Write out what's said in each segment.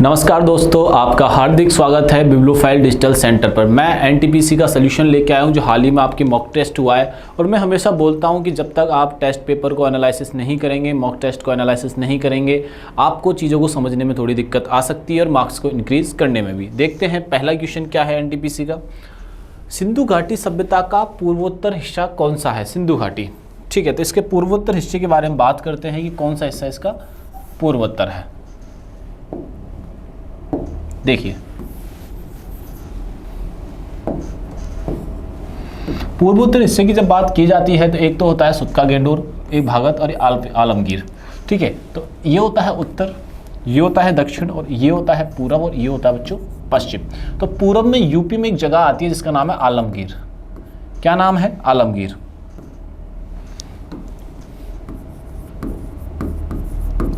नमस्कार दोस्तों, आपका हार्दिक स्वागत है बिब्लोफाइल डिजिटल सेंटर पर। मैं एनटीपीसी का सलूशन लेके आया हूं जो हाल ही में आपकी मॉक टेस्ट हुआ है। और मैं हमेशा बोलता हूं कि जब तक आप टेस्ट पेपर को एनालिसिस नहीं करेंगे, मॉक टेस्ट को एनालिसिस नहीं करेंगे, आपको चीज़ों को समझने में थोड़ी दिक्कत आ सकती है और मार्क्स को इंक्रीज़ करने में भी। देखते हैं पहला क्वेश्चन क्या है एनटीपीसी का। सिंधु घाटी सभ्यता का पूर्वोत्तर हिस्सा कौन सा है? सिंधु घाटी, ठीक है। तो इसके पूर्वोत्तर हिस्से के बारे में बात करते हैं कि कौन सा हिस्सा इसका पूर्वोत्तर है। देखिए, पूर्वोत्तर हिस्से की जब बात की जाती है तो एक तो होता है सुत्का गेंडोर, एक भागत और आलमगीर, ठीक है। तो ये होता है उत्तर, ये होता है दक्षिण और ये होता है पूरब और ये होता है बच्चों पश्चिम। तो पूरब में यूपी में एक जगह आती है जिसका नाम है आलमगीर। क्या नाम है? आलमगीर।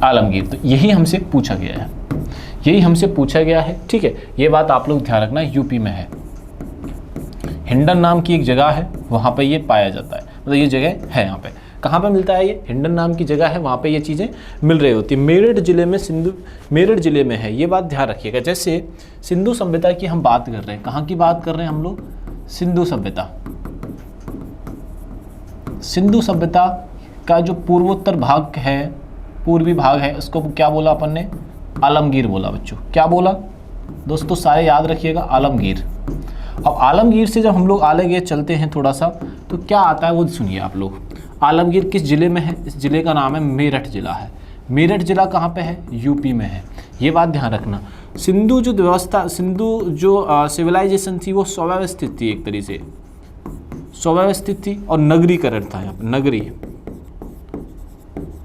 आलमगीर। तो यही हमसे पूछा गया है, यही हमसे पूछा गया है, ठीक है। ये बात आप लोग ध्यान रखना, यूपी में है। हिंडन नाम की एक जगह है, वहाँ पे ये पाया जाता है, मतलब ये जगह है यहाँ पे। कहाँ पे मिलता है ये? हिंडन नाम की जगह है, वहाँ पे ये चीज़ें मिल रही होती है। मेरठ जिले में, मेरठ जिले में है, ये बात ध्यान रखिएगा। जैसे सिंधु सभ्यता की हम बात कर रहे हैं, कहाँ की बात कर रहे हैं हम लोग? सिंधु सभ्यता। सिंधु सभ्यता का जो पूर्वोत्तर भाग है, पूर्वी भाग है, उसको क्या बोला अपन ने? आलमगीर बोला बच्चों। क्या बोला दोस्तों? सारे याद रखिएगा, आलमगीर। अब आलमगीर से जब हम लोग आगे चलते हैं थोड़ा सा, तो क्या आता है वो सुनिए आप लोग। आलमगीर किस जिले में है? इस जिले का नाम है मेरठ जिला है। मेरठ जिला कहाँ पे है? यूपी में है। ये बात ध्यान रखना। सिंधु जो व्यवस्था, सिंधु जो सिविलाइजेशन थी वो स्वव्यवस्थित थी, एक तरीके से स्वव्यवस्थित थी और नगरीकरण था यहाँ पर,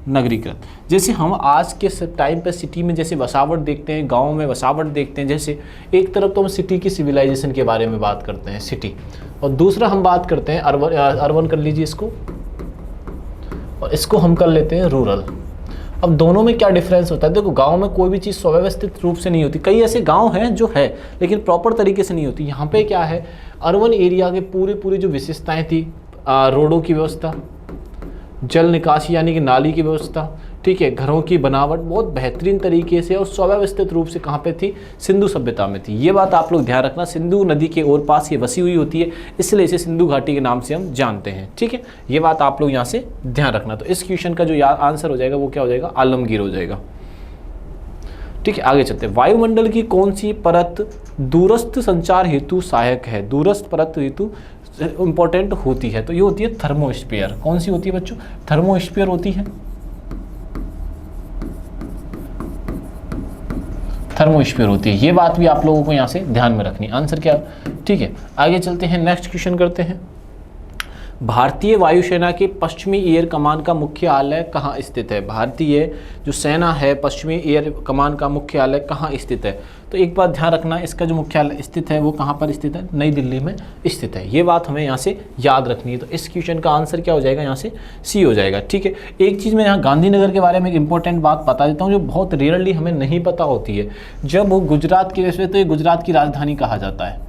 नगरीकृत। जैसे हम आज के टाइम पे सिटी में जैसे बसावट देखते हैं, गाँव में बसावट देखते हैं, जैसे एक तरफ तो हम सिटी की सिविलाइजेशन के बारे में बात करते हैं, सिटी, और दूसरा हम बात करते हैं अर्बन। अर्बन कर लीजिए इसको, और इसको हम कर लेते हैं रूरल। अब दोनों में क्या डिफरेंस होता है? देखो, गांव में कोई भी चीज़ सुव्यवस्थित रूप से नहीं होती। कई ऐसे गांव हैं जो है लेकिन प्रॉपर तरीके से नहीं होती। यहाँ पे क्या है, अर्बन एरिया के पूरी जो विशेषताएँ थी, रोडों की व्यवस्था, जल निकासी यानी कि नाली की व्यवस्था, ठीक है, घरों की बनावट बहुत बेहतरीन तरीके से और सुव्यवस्थित रूप से कहाँ पे थी? सिंधु सभ्यता में थी। ये बात आप लोग ध्यान रखना। सिंधु नदी के ओर पास ये बसी हुई होती है, इसलिए इसे सिंधु घाटी के नाम से हम जानते हैं, ठीक है। ये बात आप लोग यहाँ से ध्यान रखना। तो इस क्वेश्चन का जो आंसर हो जाएगा वो क्या हो जाएगा? आलमगीर हो जाएगा, ठीक है। आगे चलते हैं। वायुमंडल की कौन सी परत दूरस्थ संचार हेतु सहायक है? दूरस्थ परत हेतु इंपॉर्टेंट होती है, तो ये होती है थर्मोस्फीयर। कौन सी होती है बच्चों? थर्मोस्फीयर होती है, थर्मोस्फीयर होती है। ये बात भी आप लोगों को यहाँ से ध्यान में रखनी। आंसर क्या? ठीक है, आगे चलते हैं, नेक्स्ट क्वेश्चन करते हैं। भारतीय वायुसेना के पश्चिमी एयर कमान का मुख्यालय कहाँ स्थित है? भारतीय जो सेना है, पश्चिमी एयर कमान का मुख्यालय कहाँ स्थित है? तो एक बात ध्यान रखना, इसका जो मुख्यालय स्थित है वो कहाँ पर स्थित है? नई दिल्ली में स्थित है। ये बात हमें यहाँ से याद रखनी है। तो इस क्वेश्चन का आंसर क्या हो जाएगा? यहाँ से सी हो जाएगा, ठीक है। एक चीज़ मैं यहाँ गांधीनगर के बारे में एक इंपॉर्टेंट बात बता देता हूँ जो बहुत रेयरली हमें नहीं पता होती है। जब वो गुजरात की वजह से, तो ये गुजरात की राजधानी कहा जाता है।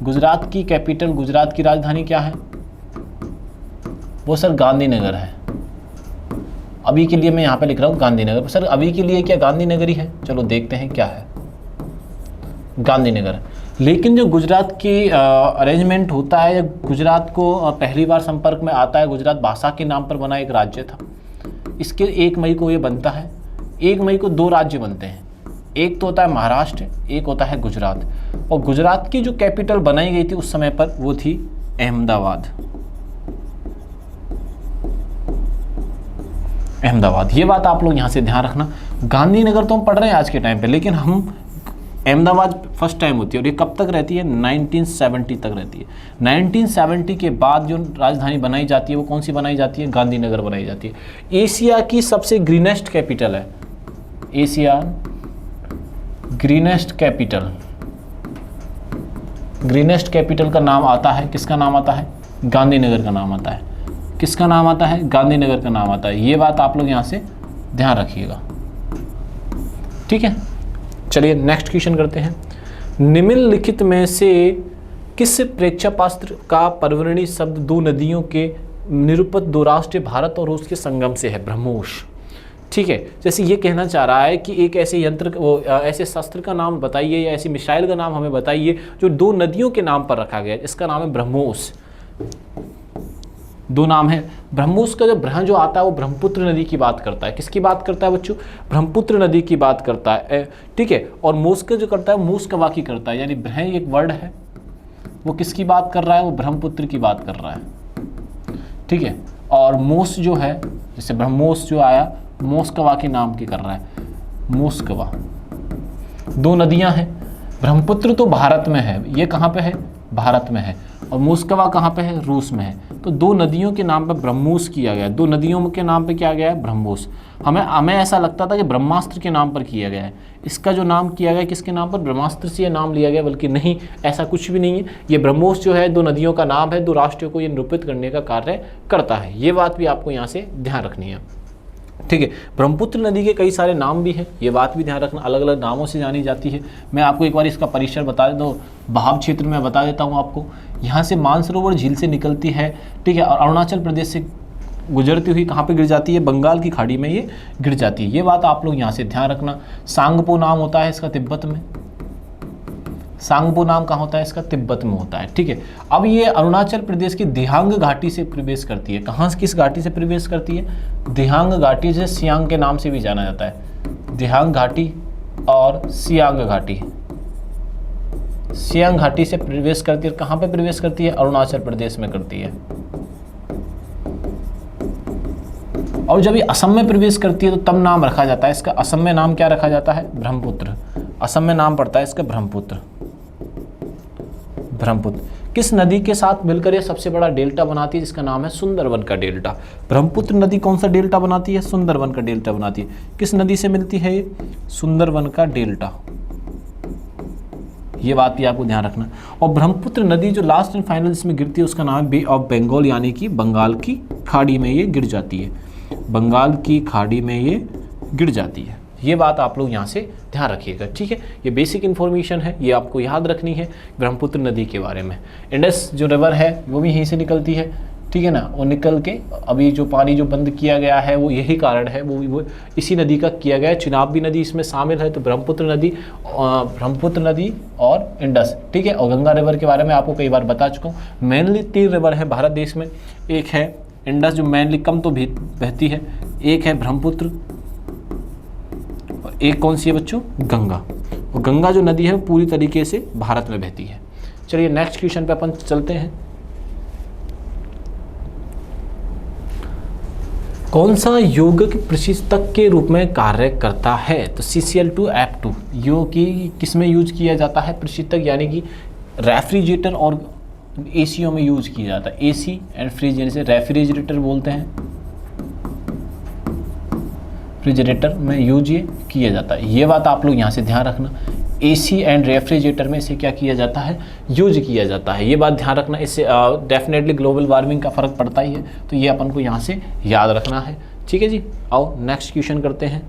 गुजरात की कैपिटल, गुजरात की राजधानी क्या है? वो सर गांधीनगर है। अभी के लिए मैं यहाँ पे लिख रहा हूँ गांधीनगर। सर अभी के लिए क्या गांधीनगर ही है? चलो देखते हैं क्या है। गांधीनगर। लेकिन जो गुजरात की अरेंजमेंट होता है, गुजरात को पहली बार संपर्क में आता है, गुजरात भाषा के नाम पर बना एक राज्य था। इसके 1 मई को ये बनता है। 1 मई को 2 राज्य बनते हैं, एक तो होता है महाराष्ट्र, एक होता है गुजरात। और गुजरात की जो कैपिटल बनाई गई थी उस समय पर वो थी अहमदाबाद। अहमदाबाद। ये बात आप लोग यहाँ से ध्यान रखना। गांधीनगर तो हम पढ़ रहे हैं आज के टाइम पे, लेकिन हम अहमदाबाद फर्स्ट टाइम होती है। और ये कब तक रहती है? 1970 तक रहती है। 1970 के बाद जो राजधानी बनाई जाती है वो कौन सी बनाई जाती है? गांधीनगर बनाई जाती है। एशिया की सबसे ग्रीनेस्ट कैपिटल है, Asia greenest capital. Greenest capital का नाम आता है, किसका नाम आता है? गांधीनगर का नाम आता है। किसका नाम आता है? गांधीनगर का नाम आता है। ये बात आप लोग यहाँ से ध्यान रखिएगा, ठीक है। चलिए नेक्स्ट क्वेश्चन करते हैं। निम्नलिखित में से किस प्रेक्षापात्र का परवर्णी शब्द 2 नदियों के निरूपित 2 राष्ट्र भारत और रूस के संगम से है? ब्रह्मोस। ठीक है, जैसे ये कहना चाह रहा है कि एक ऐसे यंत्र ऐसे शस्त्र का नाम बताइए या ऐसी मिसाइल का नाम हमें बताइए जो 2 नदियों के नाम पर रखा गया है। इसका नाम है ब्रह्मोस। 2 नाम है। ब्रह्मोस का जो ब्रह जो आता है वो ब्रह्मपुत्र नदी की बात करता है। किसकी बात करता है बच्चों? ब्रह्मपुत्र नदी की बात करता है। ठीक है, और मोस का जो करता है मोस्कवा की करता है, यानी ब्रह एक वर्ड है, वो किसकी बात कर रहा है? वो ब्रह्मपुत्र की बात कर रहा है। ठीक है, और मोस जो है, जैसे ब्रह्मोस जो आया मोस्कवा के नाम की कर रहा है, मोस्कवा। 2 नदियां हैं। ब्रह्मपुत्र तो भारत में है, ये कहाँ पे है? भारत में है। और मोस्कवा कहाँ पे है? रूस में है। तो 2 नदियों के नाम पे ब्रह्मोस किया गया है। 2 नदियों के नाम पे क्या गया है? ब्रह्मोस। हमें ऐसा लगता था कि ब्रह्मास्त्र के नाम पर किया गया है। इसका जो नाम किया गया किसके नाम पर? ब्रह्मास्त्र से ये नाम लिया गया, बल्कि नहीं, ऐसा कुछ भी नहीं है। ये ब्रह्मोस जो है 2 नदियों का नाम है, 2 राष्ट्रों को ये निरूपित करने का कार्य करता है। ये बात भी आपको यहाँ से ध्यान रखनी है। ठीक है, ब्रह्मपुत्र नदी के कई सारे नाम भी हैं, ये बात भी ध्यान रखना, अलग अलग नामों से जानी जाती है। मैं आपको एक बार इसका परिसर बता देता हूँ, बहाव क्षेत्र में बता देता हूँ आपको। यहाँ से मानसरोवर झील से निकलती है, ठीक है, और अरुणाचल प्रदेश से गुजरती हुई कहाँ पे गिर जाती है? बंगाल की खाड़ी में ये गिर जाती है। ये बात आप लोग यहाँ से ध्यान रखना। सांगपो नाम होता है इसका तिब्बत में। सांगपो नाम कहाँ होता है इसका? तिब्बत में होता है। ठीक है, अब ये अरुणाचल प्रदेश की दिहांग घाटी से प्रवेश करती है। कहाँ से, किस घाटी से प्रवेश करती है? दिहांग घाटी, से सियांग के नाम से भी जाना जाता है। दिहांग घाटी और सियांग घाटी। सियांग घाटी से प्रवेश करती है। कहाँ पे प्रवेश करती है? अरुणाचल प्रदेश में करती है। और जब ये असम में प्रवेश करती है तो तब नाम रखा जाता है इसका, असम में नाम क्या रखा जाता है? ब्रह्मपुत्र। असम में नाम पड़ता है इसका ब्रह्मपुत्र। ब्रह्मपुत्र किस नदी के साथ मिलकर ये सबसे बड़ा डेल्टा बनाती है, जिसका नाम है सुंदरवन का डेल्टा। ब्रह्मपुत्र नदी कौन सा डेल्टा बनाती है? सुंदरवन का डेल्टा बनाती है। किस नदी से मिलती है ये? सुंदरवन का डेल्टा। ये बात भी आपको ध्यान रखना। और ब्रह्मपुत्र नदी जो लास्ट एंड फाइनल इसमें गिरती है उसका नाम है बे ऑफ बंगाल, यानी कि बंगाल की खाड़ी में ये गिर जाती है। बंगाल की खाड़ी में ये गिर जाती है। ये बात आप लोग यहाँ से ध्यान रखिएगा। ठीक है, ये बेसिक इन्फॉर्मेशन है, ये आपको याद रखनी है ब्रह्मपुत्र नदी के बारे में। इंडस जो रिवर है वो भी यहीं से निकलती है, ठीक है ना, वो निकल के अभी जो पानी जो बंद किया गया है वो यही कारण है, वो इसी नदी का किया गया है। चिनाब नदी इसमें शामिल है। तो ब्रह्मपुत्र नदी और इंडस, ठीक है। और गंगा रिवर के बारे में आपको कई बार बता चुका हूँ। मेनली 3 रिवर है भारत देश में। एक है इंडस जो मेनली कम तो बहती है, एक है ब्रह्मपुत्र, और एक कौन सी है बच्चों? गंगा। और गंगा जो नदी है वो पूरी तरीके से भारत में बहती है। चलिए नेक्स्ट क्वेश्चन पे अपन चलते हैं। कौन सा यौगिक प्रशीतक के रूप में कार्य करता है? तो CCl2F2 यो की किस में यूज किया जाता है? प्रशीतक, यानी कि रेफ्रिजरेटर और एसीओ में यूज किया जाता है। एसी एंड फ्रिज, यानी से रेफ्रिजरेटर बोलते हैं, रेफ्रिजरेटर में यूज ये किया जाता है। ये बात आप लोग यहाँ से ध्यान रखना। एसी एंड रेफ्रिजरेटर में इसे क्या किया जाता है? यूज किया जाता है। ये बात ध्यान रखना। इससे डेफिनेटली ग्लोबल वार्मिंग का फर्क पड़ता ही है, तो ये अपन को यहाँ से याद रखना है। ठीक है जी, आओ नेक्स्ट क्वेश्चन करते हैं।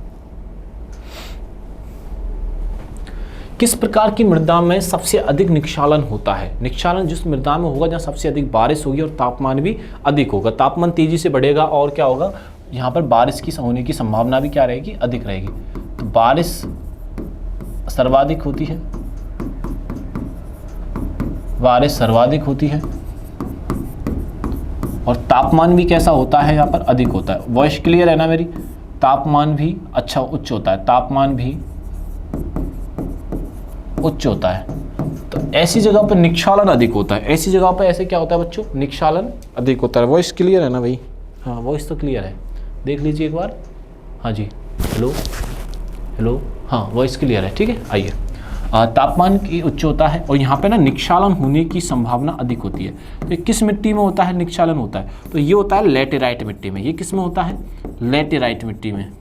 किस प्रकार की मृदा में सबसे अधिक निक्षालन होता है? निक्षालन जिस मृदा में होगा जहाँ सबसे अधिक बारिश होगी और तापमान भी अधिक होगा। तापमान तेजी से बढ़ेगा और क्या होगा, यहाँ पर बारिश की होने की संभावना भी क्या रहेगी? अधिक रहेगी। तो बारिश सर्वाधिक होती है, बारिश सर्वाधिक होती है, और तापमान भी कैसा होता है? यहाँ पर अधिक होता है। वॉइस क्लियर है ना मेरी? तापमान भी अच्छा उच्च होता है, तापमान भी उच्च होता है। तो ऐसी जगह पर निक्षालन अधिक होता है। ऐसी जगह पर ऐसे क्या होता है बच्चों? निक्षालन अधिक होता है। वॉइस क्लियर है ना भाई? हाँ, वॉइस तो क्लियर है, देख लीजिए एक बार। हाँ जी, हेलो हेलो, हाँ वॉइस क्लियर है, ठीक है। आइए, तापमान की उच्च होता है और यहाँ पे ना निक्षालन होने की संभावना अधिक होती है। तो ये किस मिट्टी में होता है निक्षालन होता है? तो ये होता है लैटेराइट मिट्टी में। ये किस में होता है? लैटेराइट मिट्टी में।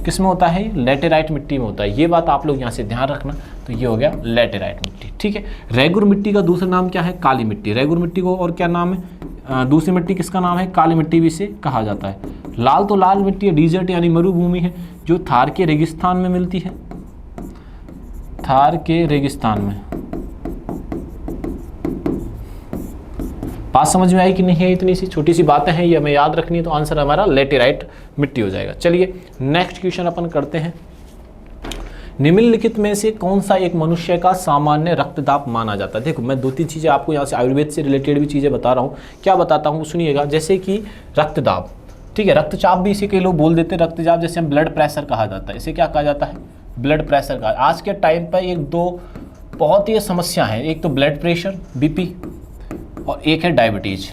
किस में होता है? लैटेराइट मिट्टी में होता है। ये बात आप लोग यहाँ से ध्यान रखना। तो ये हो गया लैटेराइट मिट्टी, ठीक है। रेगुर मिट्टी का दूसरा नाम क्या है? काली मिट्टी। रेगुर मिट्टी को और क्या नाम है? दूसरी मिट्टी किसका नाम है? काली मिट्टी भी इसे कहा जाता है। लाल तो लाल मिट्टी है, डिजर्ट यानी मरुभूमि है, जो थार के रेगिस्तान में मिलती है। थार के रेगिस्तान में बात समझ में आई कि नहीं है? इतनी सी छोटी सी बातें हैं, ये हमें याद रखनी है, तो आंसर हमारा लेटेराइट मिट्टी हो जाएगा। चलिए नेक्स्ट क्वेश्चन अपन करते हैं। निम्नलिखित में से कौन सा एक मनुष्य का सामान्य रक्तदाब माना जाता है? देखो मैं 2-3 चीज़ें आपको यहाँ से आयुर्वेद से रिलेटेड भी चीज़ें बता रहा हूँ। क्या बताता हूँ सुनिएगा। जैसे कि रक्तदाब, ठीक है, रक्तचाप भी इसे कई लोग बोल देते हैं। रक्तचाप जैसे हम ब्लड प्रेशर कहा जाता है, इसे क्या कहा जाता है? ब्लड प्रेशर का। आज के टाइम पर एक दो बहुत ही समस्या है, एक तो ब्लड प्रेशर बीपी और एक है डायबिटीज।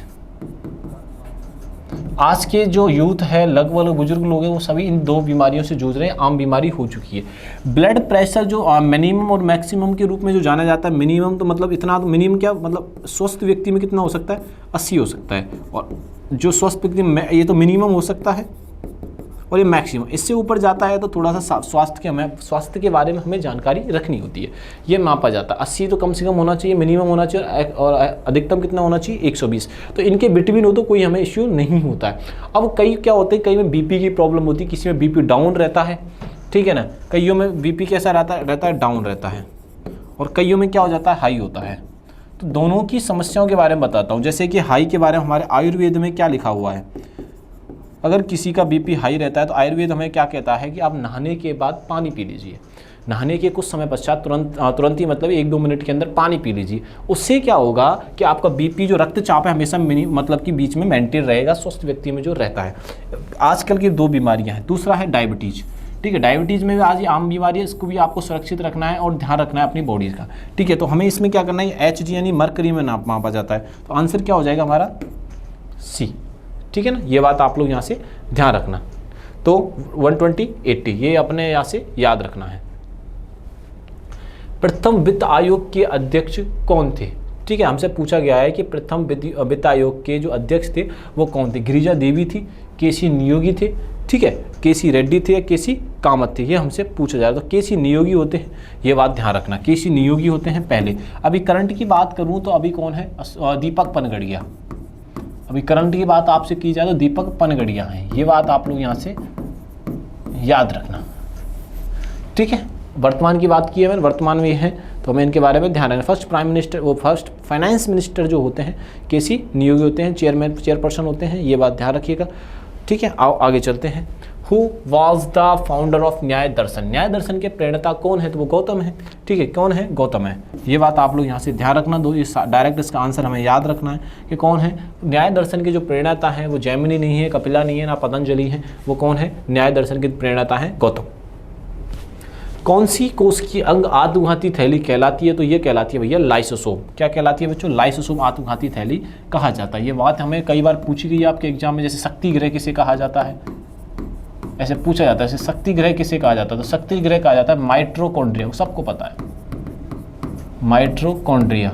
आज के जो यूथ है, लगभग बुजुर्ग लोग हैं, वो सभी इन दो बीमारियों से जूझ रहे हैं, आम बीमारी हो चुकी है। ब्लड प्रेशर जो मिनिमम और मैक्सिमम के रूप में जो जाना जाता है, मिनिमम तो मतलब इतना, तो मिनिमम क्या मतलब स्वस्थ व्यक्ति में कितना हो सकता है? 80 हो सकता है, और जो स्वस्थ व्यक्ति में ये तो मिनिमम हो सकता है और ये मैक्सिमम। इससे ऊपर जाता है तो थोड़ा सा स्वास्थ्य के बारे में हमें जानकारी रखनी होती है, ये मापा जाता है। 80 तो कम से कम होना चाहिए, मिनिमम होना चाहिए, और अधिकतम कितना होना चाहिए? 120। तो इनके बिटवीन हो तो कोई हमें इश्यू नहीं होता है। अब कई क्या होते हैं, कई में बीपी की प्रॉब्लम होती है, किसी में बीपी डाउन रहता है, ठीक है ना, कईयों में बीपी कैसा रहता है डाउन रहता है, और कईयों में क्या हो जाता है? हाई होता है। तो दोनों की समस्याओं के बारे में बताता हूँ। जैसे कि हाई के बारे में हमारे आयुर्वेद में क्या लिखा हुआ है, अगर किसी का बीपी हाई रहता है तो आयुर्वेद हमें क्या कहता है कि आप नहाने के बाद पानी पी लीजिए। नहाने के कुछ समय पश्चात तुरंत ही मतलब 1-2 मिनट के अंदर पानी पी लीजिए। उससे क्या होगा कि आपका बीपी जो रक्तचाप है हमेशा मतलब कि बीच में मेंटेन रहेगा, स्वस्थ व्यक्ति में जो रहता है। आजकल की 2 बीमारियाँ हैं। दूसरा है डायबिटीज़, ठीक है। डायबिटीज़ में भी आज ये आम बीमारी है, इसको भी आपको सुरक्षित रखना है और ध्यान रखना है अपनी बॉडी का, ठीक है। तो हमें इसमें क्या करना है? HG यानी मरकरी में मापा जाता है। तो आंसर क्या हो जाएगा हमारा? C, ठीक है ना। ये बात आप लोग यहाँ से ध्यान रखना। तो 120/80 ये अपने यहाँ से याद रखना है। प्रथम वित्त आयोग के अध्यक्ष कौन थे? ठीक है, हमसे पूछा गया है कि प्रथम वित्त आयोग के जो अध्यक्ष थे वो कौन थे? गिरिजा देवी थी, केसी नियोगी थे, ठीक है, केसी रेड्डी थे या केसी कामत थे, ये हमसे पूछा जा रहा है। तो केसी नियोगी होते हैं, ये बात ध्यान रखना, केसी नियोगी होते हैं पहले। अभी करंट की बात करूँ तो अभी कौन है? दीपक पनगड़िया। अभी करंट की बात आपसे की जाए तो दीपक पनगड़िया हैं, ये बात आप लोग यहाँ से याद रखना, ठीक है। वर्तमान की बात की है मैंने, वर्तमान में है तो हमें इनके बारे में ध्यान रखना। फर्स्ट प्राइम मिनिस्टर, वो फर्स्ट फाइनेंस मिनिस्टर जो होते हैं केसी नियोगी होते हैं, चेयरपर्सन होते हैं, ये बात ध्यान रखिएगा, ठीक है। आओ आगे चलते हैं। Who was the founder of न्याय दर्शन? न्याय दर्शन के प्रेरणता कौन है? तो वो गौतम है, ठीक है। कौन है? गौतम है, ये बात आप लोग यहाँ से ध्यान रखना। डायरेक्ट इसका आंसर हमें याद रखना है कि कौन है। न्याय दर्शन के जो प्रेरणता है वो जैमिनी नहीं है, कपिला नहीं है, ना पतंजलि है, वो कौन है? न्याय दर्शन की प्रेरणता है गौतम। कौन सी कोश की अंग आत्मघाती थैली कहलाती है? तो ये कहलाती है भैया लाइसोसोम। क्या कहलाती है बच्चों? लाइसोसोम आत्मघाती थैली कहा जाता है। ये बात हमें कई बार पूछी गई है आपके एग्जाम में। जैसे शक्ति ग्रह किसे कहा जाता है, ऐसे पूछा जाता है, जैसे शक्ति ग्रह किसे कहा जाता है? तो शक्ति ग्रह कहा जाता है माइट्रोकॉन्ड्रिया, सबको पता है माइट्रोकॉन्ड्रिया,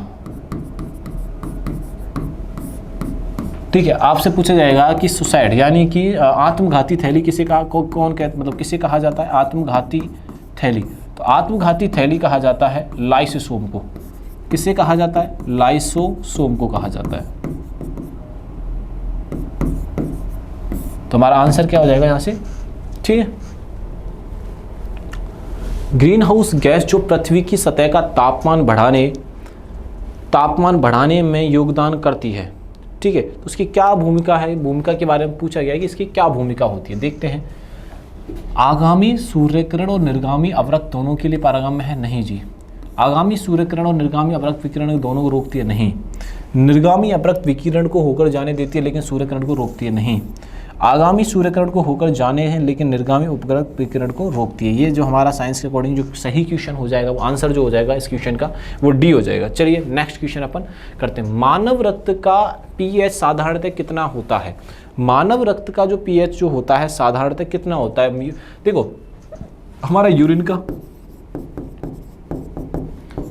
ठीक है। आपसे पूछा जाएगा कि सुसाइड यानी कि आत्मघाती थैली किसे कहा, कौन कहते, मतलब किसे कहा जाता है? आत्मघाती थैली। तो आत्मघाती थैली कहा जाता है लाइसोसोम को। किसे कहा जाता है? लाइसोसोम को कहा जाता है। तो हमारा आंसर क्या हो जाएगा यहाँ से, ठीक है। ग्रीन हाउस गैस जो पृथ्वी की सतह का तापमान बढ़ाने में योगदान करती है, ठीक है। तो उसकी क्या भूमिका है? भूमिका के बारे में पूछा गया है कि इसकी क्या भूमिका होती है, देखते हैं। आगामी सूर्यकिरण और निर्गामी अवरक्त दोनों के लिए पारगम्य है? नहीं जी। आगामी सूर्यकिरण और निर्गामी अवरक्त विकिरण दोनों को रोकती है? नहीं। निर्गामी अवरक्त विकिरण को होकर जाने देती है लेकिन सूर्यकिरण को रोकती है? नहीं। आगामी सूर्यकिरण को होकर जाने हैं लेकिन निर्गामी उपग्रह विकिरण को रोकती है। ये जो हमारा साइंस के अकॉर्डिंग जो सही क्वेश्चन हो जाएगा, वो आंसर जो हो जाएगा इस क्वेश्चन का वो डी हो जाएगा। चलिए नेक्स्ट क्वेश्चन अपन करते हैं। मानव रक्त का पीएच साधारणतः कितना होता है? मानव रक्त का जो पीएच जो होता है साधारणतः कितना होता है? देखो हमारा यूरिन का,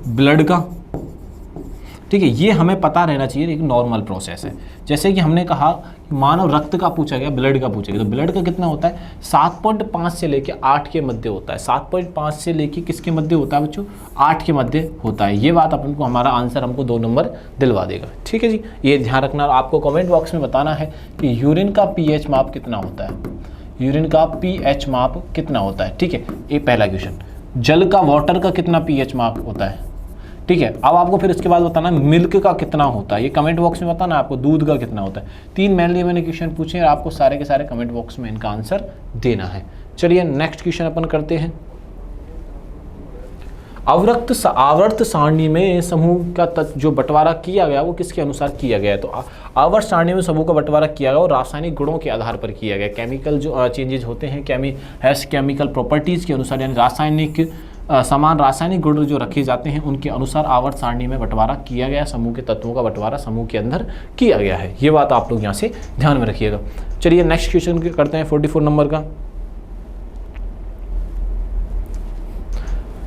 ब्लड का, ठीक है, ये हमें पता रहना चाहिए, एक नॉर्मल प्रोसेस है। जैसे कि हमने कहा मानव रक्त का पूछा गया, ब्लड का पूछा गया, तो ब्लड का कितना होता है? 7.5 से लेके 8 के मध्य होता है। 7.5 से लेके किसके मध्य होता है बच्चों? 8 के मध्य होता है। ये बात अपन को, हमारा आंसर हमको 2 नंबर दिलवा देगा, ठीक है जी। ये ध्यान रखना। आपको कमेंट बॉक्स में बताना है कि यूरिन का पीएच माप कितना होता है, यूरिन का पीएच माप कितना होता है, ठीक है। ये पहला क्वेश्चन। जल का, वाटर का कितना पीएच माप होता है? ठीक है। अब आपको फिर इसके बाद बताना मिल्क का कितना होता है, ये कमेंट बॉक्स में बताना आपको दूध का कितना होता है। 3 मेनली मैंने क्वेश्चन पूछे और आपको सारे के सारे कमेंट बॉक्स में इनका आंसर देना है। चलिए नेक्स्ट क्वेश्चन अपन करते हैं। आवर्त सारणी में समूह का जो बंटवारा किया गया वो किसके अनुसार किया गया है? तो आवर्त सारणी में समूह का बंटवारा किया गया और रासायनिक गुणों के आधार पर किया गया। केमिकल जो चेंजेस होते हैं केमिकल प्रॉपर्टीज के अनुसार, यानी रासायनिक समान रासायनिक गुण जो रखे जाते हैं उनके अनुसार आवर्त सारणी में बंटवारा किया गया। समूह के तत्वों का बंटवारा समूह के अंदर किया गया है। ये बात आप लोग यहाँ से ध्यान में रखिएगा। चलिए नेक्स्ट क्वेश्चन करते हैं 44 नंबर का।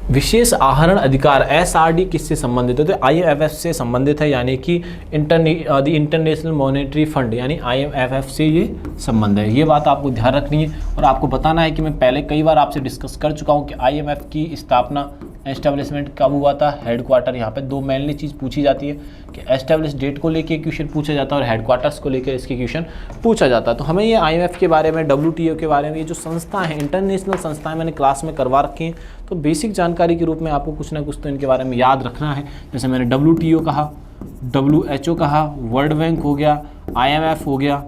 विशेष आहरण अधिकार SRD किससे संबंधित है? तो IMF से संबंधित है, यानी कि इंटरनेशनल मॉनेटरी फंड यानी IMF से ये संबंध है। ये बात आपको ध्यान रखनी है और आपको बताना है कि मैं पहले कई बार आपसे डिस्कस कर चुका हूँ कि IMF की स्थापना एस्टेब्लिशमेंट कब हुआ था, हेडक्वार्टर। यहाँ पे दो मेनली चीज़ पूछी जाती है कि एस्टेब्लिश डेट को लेके क्वेश्चन पूछा जाता है और हेडक्वार्टर्स को लेकर इसके क्वेश्चन पूछा जाता है। तो हमें ये IMF के बारे में, WTO के बारे में, ये जो संस्था है इंटरनेशनल संस्थाएं मैंने क्लास में करवा रखी हैं, तो बेसिक जानकारी के रूप में आपको कुछ ना कुछ तो इनके बारे में याद रखना है। जैसे मैंने WTO कहा, WHO कहा, वर्ल्ड बैंक हो गया, IMF हो गया,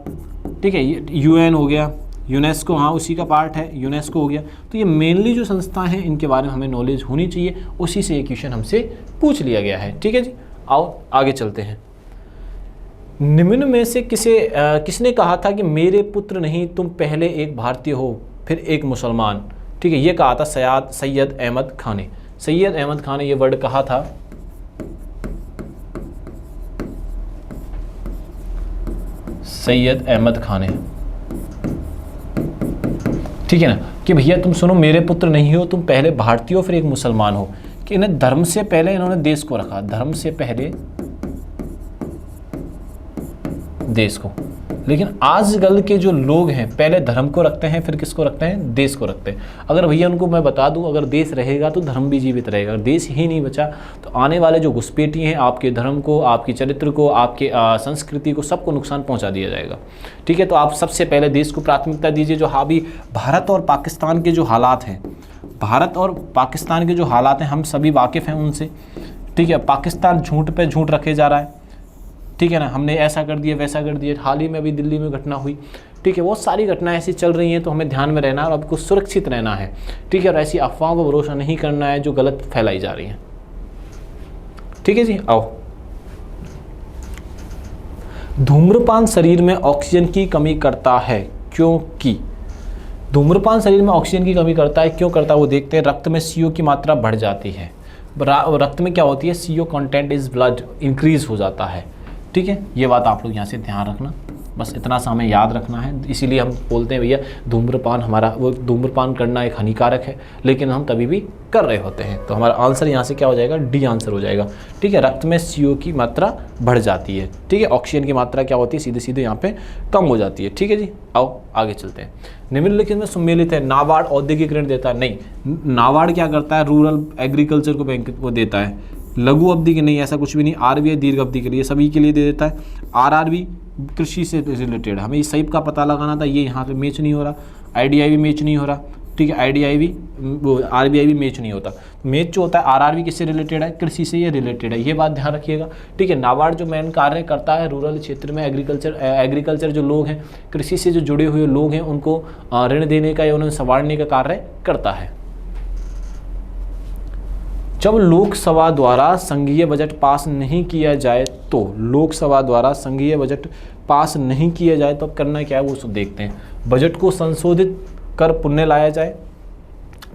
ठीक है, UN हो गया, यूनेस्को, हाँ उसी का पार्ट है, यूनेस्को हो गया। तो ये मेनली जो संस्था हैं इनके बारे में हमें नॉलेज होनी चाहिए, उसी से ये क्वेश्चन हमसे पूछ लिया गया है। ठीक है जी, आओ आगे चलते हैं। निम्न में से किसने कहा था कि मेरे पुत्र नहीं तुम पहले एक भारतीय हो फिर एक मुसलमान? ठीक है, ये कहा था सैयद अहमद खान ने। सैयद अहमद खान ने ये वर्ड कहा था। सैयद अहमद खान ने, ठीक है ना, कि भैया तुम सुनो, मेरे पुत्र नहीं हो तुम पहले भारतीय हो फिर एक मुसलमान हो। कि इन्हें धर्म से पहले इन्होंने देश को रखा, धर्म से पहले देश को। लेकिन आजकल के जो लोग हैं पहले धर्म को रखते हैं फिर किसको रखते हैं? देश को रखते हैं। अगर भैया उनको मैं बता दूं, अगर देश रहेगा तो धर्म भी जीवित रहेगा, अगर देश ही नहीं बचा तो आने वाले जो घुसपैठी हैं आपके धर्म को, आपके चरित्र को, आपके संस्कृति को, सबको नुकसान पहुंचा दिया जाएगा। ठीक है, तो आप सबसे पहले देश को प्राथमिकता दीजिए। जो हावी भारत और पाकिस्तान के जो हालात हैं, भारत और पाकिस्तान के जो हालात हैं हम सभी वाकिफ़ हैं उनसे। ठीक है, पाकिस्तान झूठ पे झूठ रखे जा रहा है। ठीक है ना, हमने ऐसा कर दिया वैसा कर दिया। हाल ही में अभी दिल्ली में घटना हुई। ठीक है, वो सारी घटनाएं ऐसी चल रही हैं, तो हमें ध्यान में रहना है और आपको सुरक्षित रहना है। ठीक है, और ऐसी अफवाहों पर भरोसा नहीं करना है जो गलत फैलाई जा रही हैं। ठीक है जी, आओ। धूम्रपान शरीर में ऑक्सीजन की कमी करता है, क्योंकि धूम्रपान शरीर में ऑक्सीजन की कमी करता है, क्यों करता है वो देखते हैं। रक्त में CO की मात्रा बढ़ जाती है। रक्त में क्या होती है? CO content is blood increase हो जाता है। ठीक है, ये बात आप लोग यहाँ से ध्यान रखना, बस इतना सा हमें याद रखना है। इसीलिए हम बोलते हैं भैया धूम्रपान धूम्रपान करना एक हानिकारक है, लेकिन हम तभी भी कर रहे होते हैं। तो हमारा आंसर यहाँ से क्या हो जाएगा? डी आंसर हो जाएगा। ठीक है, रक्त में CO की मात्रा बढ़ जाती है। ठीक है, ऑक्सीजन की मात्रा क्या होती है? सीधे सीधे यहाँ पे कम हो जाती है। ठीक है जी, आओ आगे चलते हैं। निम्नलिखित में सम्मिलित है। नाबार्ड औद्योगिक ऋण देता है? नहीं, नाबार्ड क्या करता है? रूरल एग्रीकल्चर को बैंक को देता है। लघु अवधि के नहीं, ऐसा कुछ भी नहीं। RBI दीर्घ अवधि के लिए, सभी के लिए दे देता है। RRB कृषि से रिलेटेड, हमें इस सही का पता लगाना था, ये यहाँ पे मैच नहीं हो रहा। IDI भी मैच नहीं हो रहा। ठीक है, IDI भी, RBI भी मैच नहीं होता। मैच जो होता है RRB किससे रिलेटेड है? कृषि से ये रिलेटेड है, ये बात ध्यान रखिएगा। ठीक है, नाबार्ड जो मेन कार्य करता है रूरल क्षेत्र में, एग्रीकल्चर जो लोग हैं, कृषि से जो जुड़े हुए लोग हैं, उनको ऋण देने का या उन्हें संवारने का कार्य करता है। जब लोकसभा द्वारा संघीय बजट पास नहीं किया जाए तो, लोकसभा द्वारा संघीय बजट पास नहीं किया जाए तो करना क्या है वो सब देखते हैं। बजट को संशोधित कर पुण्य लाया जाए,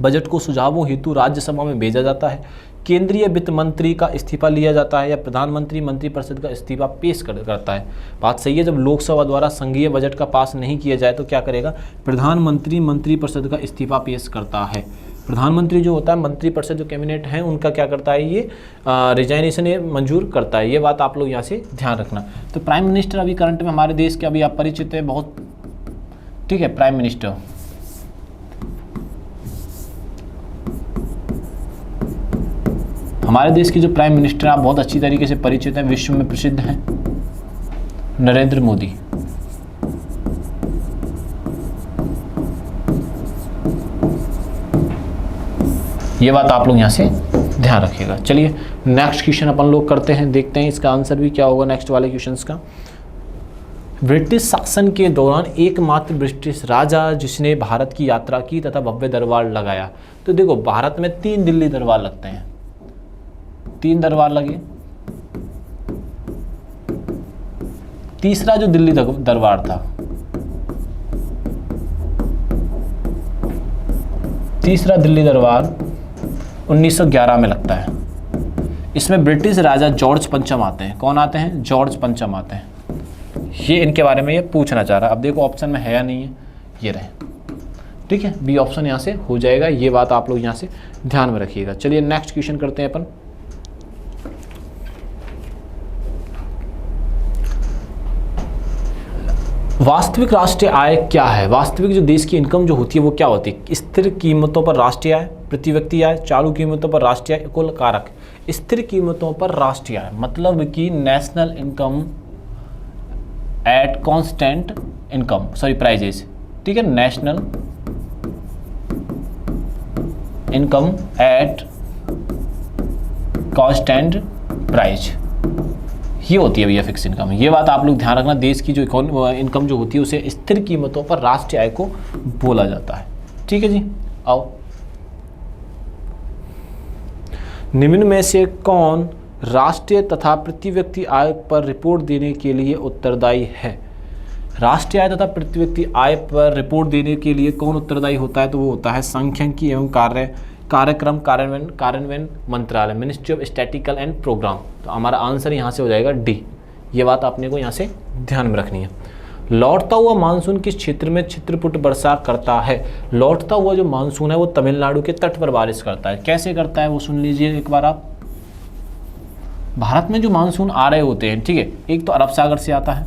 बजट को सुझावों हेतु राज्यसभा में भेजा जाता है, केंद्रीय वित्त मंत्री का इस्तीफा लिया जाता है, या प्रधानमंत्री मंत्रिपरिषद का इस्तीफा पेश करता है। बात सही है, जब लोकसभा द्वारा संघीय बजट का पास नहीं किया जाए तो क्या करेगा? प्रधानमंत्री मंत्रिपरिषद का इस्तीफा पेश करता है। प्रधानमंत्री जो होता है, मंत्रिपरिषद जो कैबिनेट है उनका क्या करता है? ये रिजाइनेशन मंजूर करता है। ये बात आप लोग यहाँ से ध्यान रखना। तो प्राइम मिनिस्टर अभी करंट में हमारे देश के अभी आप परिचित है बहुत। ठीक है, प्राइम मिनिस्टर हमारे देश के जो प्राइम मिनिस्टर आप बहुत अच्छी तरीके से परिचित हैं, विश्व में प्रसिद्ध हैं, नरेंद्र मोदी। ये बात आप लोग यहाँ से ध्यान रखिएगा। चलिए नेक्स्ट क्वेश्चन अपन लोग करते हैं, देखते हैं इसका आंसर भी क्या होगा नेक्स्ट वाले क्वेश्चंस का। ब्रिटिश शासन के दौरान एकमात्र ब्रिटिश राजा जिसने भारत की यात्रा की तथा भव्य दरबार लगाया। तो देखो भारत में 3 दिल्ली दरबार लगते हैं, 3 दरबार लगे। तीसरा जो दिल्ली दरबार था, तीसरा दिल्ली दरबार 1911 में लगता है। इसमें ब्रिटिश राजा जॉर्ज पंचम आते हैं। कौन आते हैं? जॉर्ज पंचम आते हैं। ये इनके बारे में ये पूछना चाह रहा है। अब देखो ऑप्शन में है या नहीं है, ये रहे, ठीक है, बी ऑप्शन यहाँ से हो जाएगा। ये बात आप लोग यहाँ से ध्यान में रखिएगा। चलिए नेक्स्ट क्वेश्चन करते हैं अपन। वास्तविक राष्ट्रीय आय क्या है? वास्तविक जो देश की इनकम जो होती है वो क्या होती है? स्थिर कीमतों पर राष्ट्रीय आय, प्रति व्यक्ति आय, चालू कीमतों पर राष्ट्रीय आय, कुल कारक। स्थिर कीमतों पर राष्ट्रीय आय मतलब कि national income at constant income prices, ठीक है, national income at constant price, ये होती है भैया फिक्स इनकम। ये बात आप लोग ध्यान रखना, देश की जो इनकम जो होती है उसे स्थिर कीमतों पर राष्ट्रीय आय को बोला जाता है, ठीक है जी। आओ, निम्न में से कौन राष्ट्रीय तथा प्रति व्यक्ति आय पर रिपोर्ट देने के लिए उत्तरदायी है? राष्ट्रीय आय तथा प्रति व्यक्ति आय पर रिपोर्ट देने के लिए कौन उत्तरदायी होता है? तो वो होता है सांख्यिकी एवं कार्यक्रम कार्यान्वयन मंत्रालय, ministry of statistical and program. तो हमारा आंसर यहाँ से हो जाएगा डी। ये बात आपने को यहाँ से ध्यान में रखनी है। लौटता हुआ मानसून किस क्षेत्र में छित्रपुट वर्षा करता है? लौटता हुआ जो मानसून है वो तमिलनाडु के तट पर बारिश करता है। कैसे करता है वो सुन लीजिए एक बार आप। भारत में जो मानसून आ रहे होते हैं, ठीक है, एक तो अरब सागर से आता है,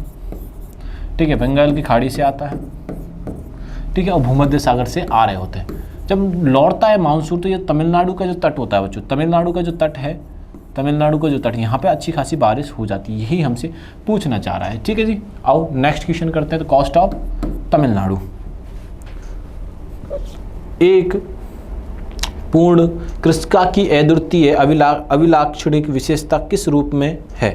ठीक है, बंगाल की खाड़ी से आता है, ठीक है, और भूमध्य सागर से आ रहे होते हैं। जब लौटता है मानसून तो ये तमिलनाडु का जो तट होता है बच्चों, तमिलनाडु का जो तट है, तमिलनाडु का जो तट, यहाँ पे अच्छी खासी बारिश हो जाती है। यही हमसे पूछना चाह रहा है, ठीक है जी। आओ नेक्स्ट क्वेश्चन करते हैं। तो कॉस्ट ऑफ तमिलनाडु, एक पूर्ण कृषिका की अद्वितीय अभिलाक्षणिक विशेषता किस रूप में है?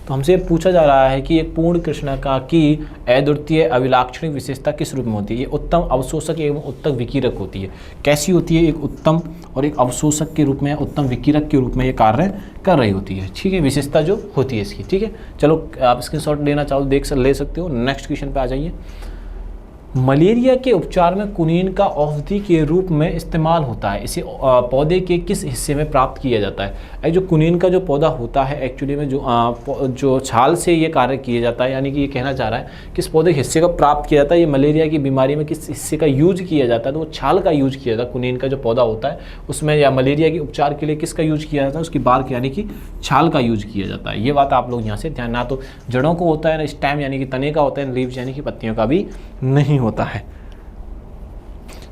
तो हमसे पूछा जा रहा है कि एक पूर्ण कृषिका की अद्वितीय अभिलाक्षणिक विशेषता किस रूप में होती है? ये उत्तम अवशोषक एवं उत्तम विकिरक होती है। कैसी होती है? एक उत्तम और एक अवशोषक के रूप में, उत्तम विकिरक के रूप में ये कार्य कर रही होती है, ठीक है, विशेषता जो होती है इसकी, ठीक है। चलो आप स्क्रीनशॉट लेना चाहो ले सकते हो। नेक्स्ट क्वेश्चन पे आ जाइए। मलेरिया के उपचार में कुनीन का औषधि के रूप में इस्तेमाल होता है। इसे पौधे के किस हिस्से में प्राप्त किया जाता है? जो कुनीन का जो पौधा होता है एक्चुअली में जो छाल से ये कार्य किया जाता है, यानी कि ये कहना चाह रहा है किस पौधे के हिस्से का प्राप्त किया जाता है। ये मलेरिया की बीमारी में किस हिस्से का यूज किया जाता है? तो वो छाल का यूज किया जाता है। कुनीन का जो पौधा होता है उसमें, या मलेरिया के उपचार के लिए किसका यूज किया जाता है? उसकी बार्क यानी कि छाल का यूज किया जाता है। ये बात आप लोग यहाँ से ध्यान, ना तो जड़ों को होता है, ना स्टेम यानी कि तने का होता है, लीव्स यानी कि पत्तियों का भी नहीं होता है।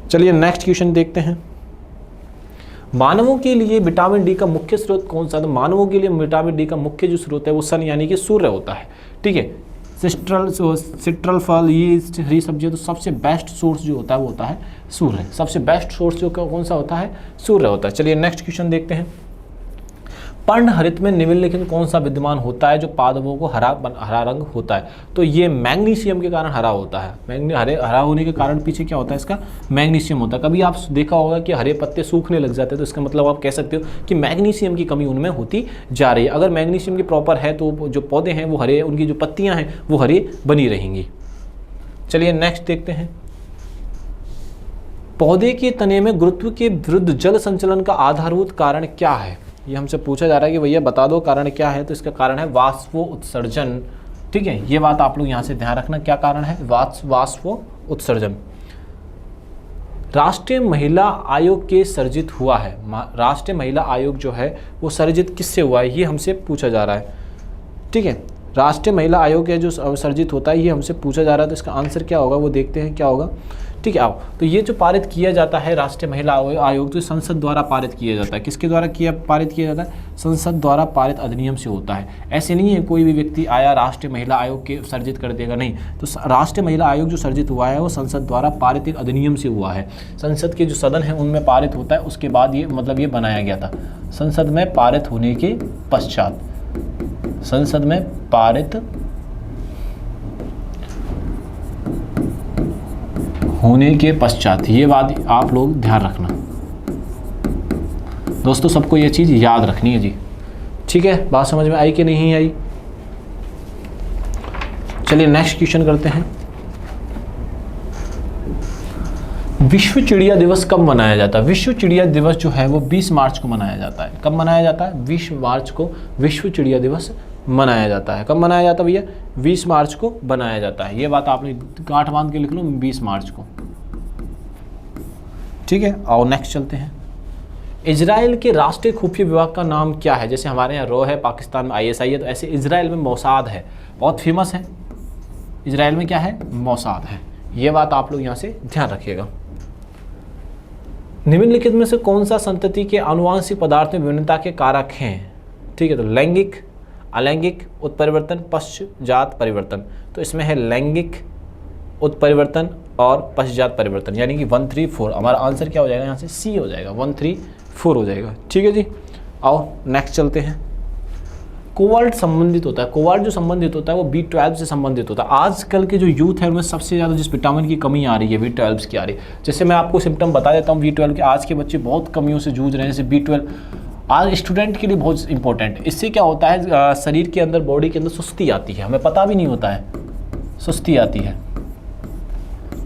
चलिए नेक्स्ट क्वेश्चन देखते हैं। मानवों के लिए विटामिन डी का मुख्य स्रोत कौन सा? तो मानवों के लिए विटामिन डी का मुख्य जो स्रोत है वो सन यानी कि सूर्य होता है, ठीक है। सिट्रल फल, ये हरी सब्जियां, तो सबसे बेस्ट सोर्स जो होता है वो होता है सूर्य। सबसे बेस्ट सोर्स जो कौन सा होता है? सूर्य होता है। चलिए नेक्स्ट क्वेश्चन देखते हैं। पर्णहरित में निम्नलिखित कौन सा विद्यमान होता है जो पादपों को हरा रंग होता है? तो ये मैग्नीशियम के कारण हरा होता है। हरा होने के कारण पीछे क्या होता है इसका? मैग्नीशियम होता है। कभी आप देखा होगा कि हरे पत्ते सूखने लग जाते हैं, तो इसका मतलब आप कह सकते हो कि मैग्नीशियम की कमी उनमें होती जा रही है। अगर मैग्नीशियम की प्रॉपर है तो जो पौधे हैं वो हरे, उनकी जो पत्तियां हैं वो हरी बनी रहेंगी। चलिए नेक्स्ट देखते हैं। पौधे के तने में गुरुत्व के विरुद्ध जल संचलन का आधारभूत कारण क्या है? ये हमसे पूछा जा रहा है कि भैया बता दो कारण क्या है। तो इसका कारण है वाष्पो उत्सर्जन, ठीक है। ये बात आप लोग यहाँ से ध्यान रखना, क्या कारण है? वाष्पो उत्सर्जन। राष्ट्रीय महिला आयोग के सर्जित हुआ है। राष्ट्रीय महिला आयोग जो है वो सर्जित किससे हुआ है? ये हमसे पूछा जा रहा है, ठीक है। राष्ट्रीय महिला आयोग है जो सर्जित होता है, ये हमसे पूछा जा रहा है। तो इसका आंसर क्या होगा वो देखते हैं क्या होगा। ठीक है। आओ, तो ये जो पारित किया जाता है राष्ट्रीय महिला आयोग, तो संसद द्वारा पारित किया जाता है। किसके द्वारा पारित किया जाता है? संसद द्वारा पारित अधिनियम से होता है। ऐसे नहीं है कोई भी व्यक्ति आया राष्ट्रीय महिला आयोग के सर्जित कर देगा, नहीं। तो राष्ट्रीय महिला आयोग जो सर्जित हुआ है वो संसद द्वारा पारित एक अधिनियम से हुआ है। संसद के जो सदन है उनमें पारित होता है, उसके बाद ये मतलब ये बनाया गया था। संसद में पारित होने के पश्चात, संसद में पारित होने के पश्चात, ये बात आप लोग ध्यान रखना दोस्तों, सबको ये चीज़ याद रखनी है जी। ठीक है, बात समझ में आई कि नहीं आई? चलिए नेक्स्ट क्वेश्चन करते हैं। विश्व चिड़िया दिवस कब मनाया जाता है? विश्व चिड़िया दिवस जो है वो 20 मार्च को मनाया जाता है। कब मनाया जाता है? 20 मार्च को विश्व चिड़िया दिवस मनाया जाता है। कब मनाया जाता है भैया? 20 मार्च को बनाया जाता है। ये बात आपने गांठ बांध के लिख लो, 20 मार्च को। ठीक है, आओ नेक्स्ट चलते हैं। इजराइल के राष्ट्रीय खुफिया विभाग का नाम क्या है? जैसे हमारे यहाँ रो है, पाकिस्तान में ISI है, तो ऐसे इजराइल में मोसाद है, बहुत फेमस है। इजराइल में क्या है? मोसाद है। ये बात आप लोग यहाँ से ध्यान रखिएगा। निम्नलिखित में से कौन सा संतति के आनुवांशिक पदार्थ में विभिन्नता के कारक हैं? ठीक है, तो लैंगिक, अलैंगिक उत्परिवर्तन, पश्चात परिवर्तन। तो इसमें है लैंगिक उत्परिवर्तन और पश्चात परिवर्तन, यानी कि 1, 3, 4। हमारा आंसर क्या हो जाएगा? यहाँ से C हो जाएगा, 1, 3, 4 हो जाएगा। ठीक है जी, आओ नेक्स्ट चलते हैं। कोवाल्ट संबंधित होता है, कोवाल्ट जो संबंधित होता है वो B12 से संबंधित होता है। आजकल के जो यूथ है उनमें सबसे ज़्यादा जिस विटामिन की कमी आ रही है B12 की आ रही है। जैसे मैं आपको सिम्टम बता देता हूँ B12 के। आज के बच्चे बहुत कमियों से जूझ रहे हैं। जैसे B12 आज स्टूडेंट के लिए बहुत इंपॉर्टेंट। इससे क्या होता है, शरीर के अंदर, बॉडी के अंदर सुस्ती आती है, हमें पता भी नहीं होता है, सुस्ती आती है,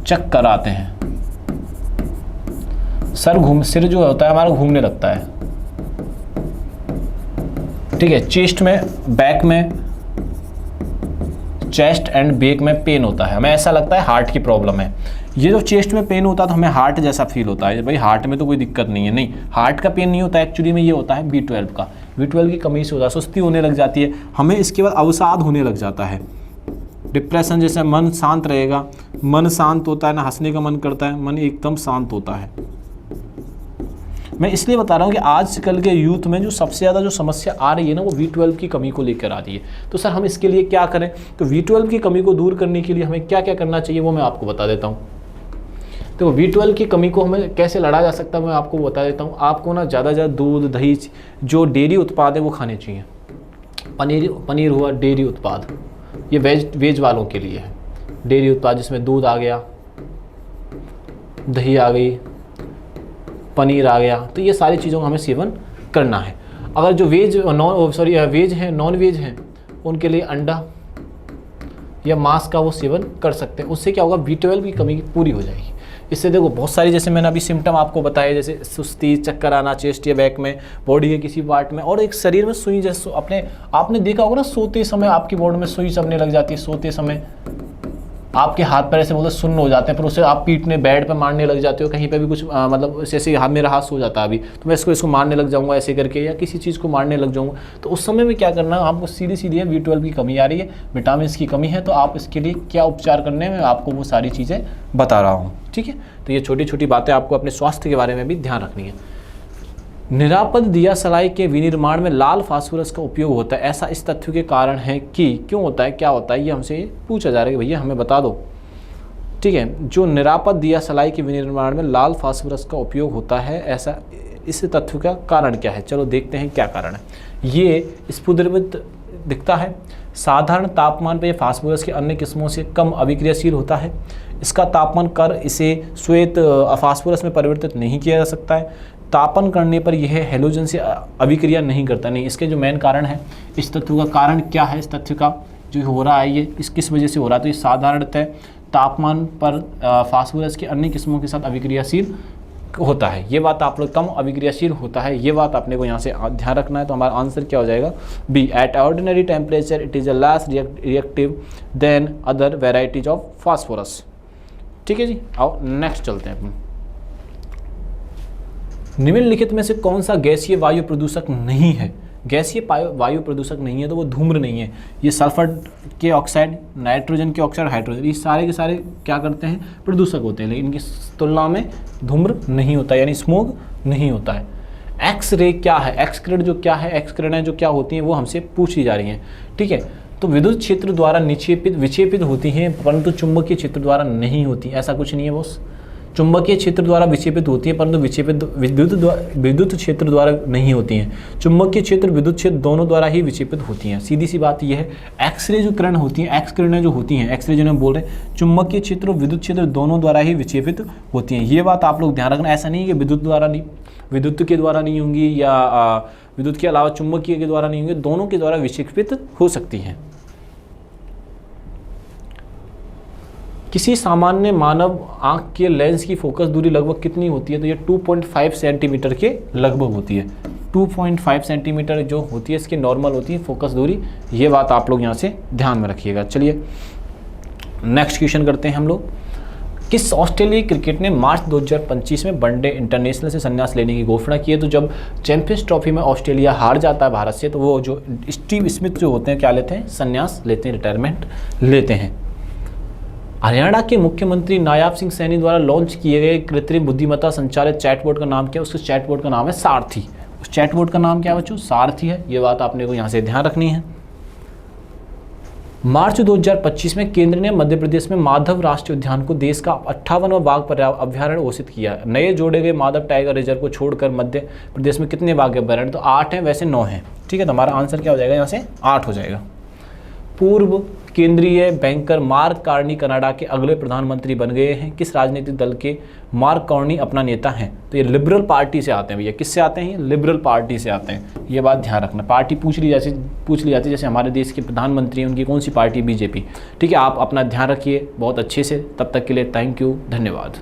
चक्कर आते हैं, सिर जो होता है हमारा घूमने लगता है। ठीक है, चेस्ट में, बैक में, चेस्ट एंड बैक में पेन होता है, हमें ऐसा लगता है हार्ट की प्रॉब्लम है। ये जो चेस्ट में पेन होता है तो हमें हार्ट जैसा फील होता है, भाई हार्ट में तो कोई दिक्कत नहीं है। नहीं, हार्ट का पेन नहीं होता है, एक्चुअली में ये होता है B12 का। B12 की कमी से होता है, सुस्ती होने लग जाती है, हमें इसके बाद अवसाद होने लग जाता है, डिप्रेशन जैसे, मन शांत रहेगा, मन शांत होता है ना, हंसने का मन करता है, मन एकदम शांत होता है। मैं इसलिए बता रहा हूँ कि आजकल के यूथ में जो सबसे ज़्यादा जो समस्या आ रही है ना वो B12 की कमी को लेकर आ रही है। तो सर हम इसके लिए क्या करें? तो B12 की कमी को दूर करने के लिए हमें क्या क्या करना चाहिए वो मैं आपको बता देता हूँ। तो B12 की कमी को हमें कैसे लड़ा जा सकता है मैं आपको बता देता हूँ। आपको ना ज़्यादा ज़्यादा दूध, दही, जो डेयरी उत्पाद है वो खाने चाहिए। पनीर हुआ डेयरी उत्पाद, ये वेज वालों के लिए है। डेयरी उत्पाद जिसमें दूध आ गया, दही आ गई, पनीर आ गया, तो ये सारी चीज़ों का हमें सेवन करना है। अगर जो वेज हैं, नॉन वेज हैं, उनके लिए अंडा या मांस का वो सेवन कर सकते हैं। उससे क्या होगा? B12 की कमी पूरी हो जाएगी। इससे देखो बहुत सारी, जैसे मैंने अभी सिम्टम आपको बताए, जैसे सुस्ती, चक्कर आना चेस्ट या बैक में, बॉडी के किसी पार्ट में, और एक शरीर में सुई जैसे आपने देखा होगा ना, सोते समय आपकी बॉडी में सुई चढ़ने लग जाती है। सोते समय आपके हाथ पैर ऐसे बोलते सुन्न हो जाते हैं, पर उसे आप पीटने, बेड पे मारने लग जाते हो, कहीं पे भी कुछ मतलब जैसे मेरा हाथ सो जाता है अभी, तो मैं इसको मारने लग जाऊंगा ऐसे करके, या किसी चीज़ को मारने लग जाऊंगा। तो उस समय में क्या करना है आपको? सीधी है, B12 की कमी आ रही है, विटामिन की कमी है, तो आप इसके लिए क्या उपचार करने में आपको वो सारी चीज़ें बता रहा हूँ। ठीक है, तो ये छोटी छोटी बातें आपको अपने स्वास्थ्य के बारे में भी ध्यान रखनी है। निरापद दिया सलाई के विनिर्माण में लाल फास्फोरस का उपयोग होता है, ऐसा इस तथ्य के कारण है कि क्यों होता है, क्या होता है, ये हमसे पूछा जा रहा है कि भैया हमें बता दो। ठीक है, जो निरापद दिया सलाई के विनिर्माण में लाल फास्फोरस का उपयोग होता है, ऐसा इस तथ्य का कारण क्या है? चलो देखते हैं क्या कारण है। ये स्फुदरवित दिखता है, साधारण तापमान पर यह फास्फोरस के अन्य किस्मों से कम अभिक्रियाशील होता है, इसका तापमान कर इसे श्वेत फास्फोरस में परिवर्तित नहीं किया जा सकता है, तापन करने पर यह हैलोजन से अभिक्रिया नहीं करता। नहीं, इसके जो मेन कारण है, इस तथ्य का कारण क्या है, इस तथ्य का जो हो रहा है ये किस वजह से हो रहा है? तो ये साधारणतः तापमान पर फास्फोरस के अन्य किस्मों के साथ अभिक्रियाशील होता है। ये बात आप लोग, कम अभिक्रियाशील होता है, ये बात आपने को यहाँ से ध्यान रखना है। तो हमारा आंसर क्या हो जाएगा? B, at ordinary temperature it is a less reactive than other varieties of phosphorus. ठीक है जी, आओ नेक्स्ट चलते हैं अपन। निम्नलिखित में से कौन सा गैसीय वायु प्रदूषक नहीं है? गैसीय वायु प्रदूषक नहीं है तो वो धूम्र नहीं है। ये सल्फर के ऑक्साइड, नाइट्रोजन के ऑक्साइड, हाइड्रोजन, ये सारे के सारे क्या करते हैं, प्रदूषक होते हैं, लेकिन इनकी तुलना में धूम्र नहीं होता, यानी स्मोग नहीं होता है। एक्स रे क्या है, एक्स किरण जो क्या है, एक्स किरणें जो क्या होती हैं वो हमसे पूछी जा रही हैं, ठीक है। तो विद्युत क्षेत्र द्वारा विक्षेपित होती हैं, परंतु चुंबकीय क्षेत्र द्वारा नहीं होती, ऐसा कुछ नहीं है बॉस। चुंबकीय क्षेत्र द्वारा विक्षेपित होती है परंतु विद्युत क्षेत्र द्वारा नहीं होती हैं। चुंबकीय क्षेत्र, विद्युत क्षेत्र दोनों द्वारा ही विक्षेपित होती हैं, सीधी सी बात यह है। एक्सरे जो किरण होती हैं, एक्स किरणें जो होती हैं, एक्सरे जो हम बोल रहे हैं, चुंबकीय क्षेत्र और विद्युत क्षेत्र दोनों द्वारा ही विक्षेपित होती हैं। ये बात आप लोग ध्यान रखना, ऐसा नहीं है कि विद्युत के द्वारा नहीं होंगी या विद्युत के अलावा चुंबकीय के द्वारा नहीं होंगी, दोनों के द्वारा विक्षेपित हो सकती हैं। किसी सामान्य मानव आंख के लेंस की फोकस दूरी लगभग कितनी होती है, तो ये 2.5 सेंटीमीटर के लगभग होती है। 2.5 सेंटीमीटर जो होती है इसकी नॉर्मल होती है फोकस दूरी, ये बात आप लोग यहाँ से ध्यान में रखिएगा। चलिए नेक्स्ट क्वेश्चन करते हैं हम लोग। किस ऑस्ट्रेलियाई क्रिकेट ने मार्च 2025 में वनडे इंटरनेशनल से संन्यास लेने की घोषणा की है? तो जब चैंपियंस ट्रॉफी में ऑस्ट्रेलिया हार जाता है भारत से, तो वो जो स्टीव स्मिथ जो होते हैं क्या लेते हैं, संन्यास लेते हैं, रिटायरमेंट लेते हैं। हरियाणा के मुख्यमंत्री नायाब सिंह सैनी द्वारा लॉन्च किए गए कृत्रिम बुद्धिमत्ता संचालित चैटबॉट का नाम क्या है? उस चैटबॉट का नाम है सारथी। उस चैटबॉट का नाम क्या है बच्चों? सारथी है। ये बात आपने को यहाँ से ध्यान रखनी है। मार्च 2025 में केंद्र ने मध्य प्रदेश में माधव राष्ट्रीय उद्यान को देश का 58वां बाघ अभ्यारण्य घोषित किया। नए जोड़े गए माधव टाइगर रिजर्व को छोड़कर मध्य प्रदेश में कितने बाघ अभ्यारण्य? तो 8 हैं, वैसे 9 हैं, ठीक है। तो हमारा आंसर क्या हो जाएगा यहाँ से? 8 हो जाएगा। पूर्व केंद्रीय बैंकर मार्क कार्नी कनाडा के अगले प्रधानमंत्री बन गए हैं। किस राजनीतिक दल के मार्क कार्नी अपना नेता हैं? तो ये लिबरल पार्टी से आते हैं भैया। किससे आते हैं? लिबरल पार्टी से आते हैं। ये बात ध्यान रखना। पार्टी पूछ ली जाती है, जैसे हमारे देश के प्रधानमंत्री हैं उनकी कौन सी पार्टी? बीजेपी, ठीक है। आप अपना ध्यान रखिए बहुत अच्छे से। तब तक के लिए थैंक यू, धन्यवाद।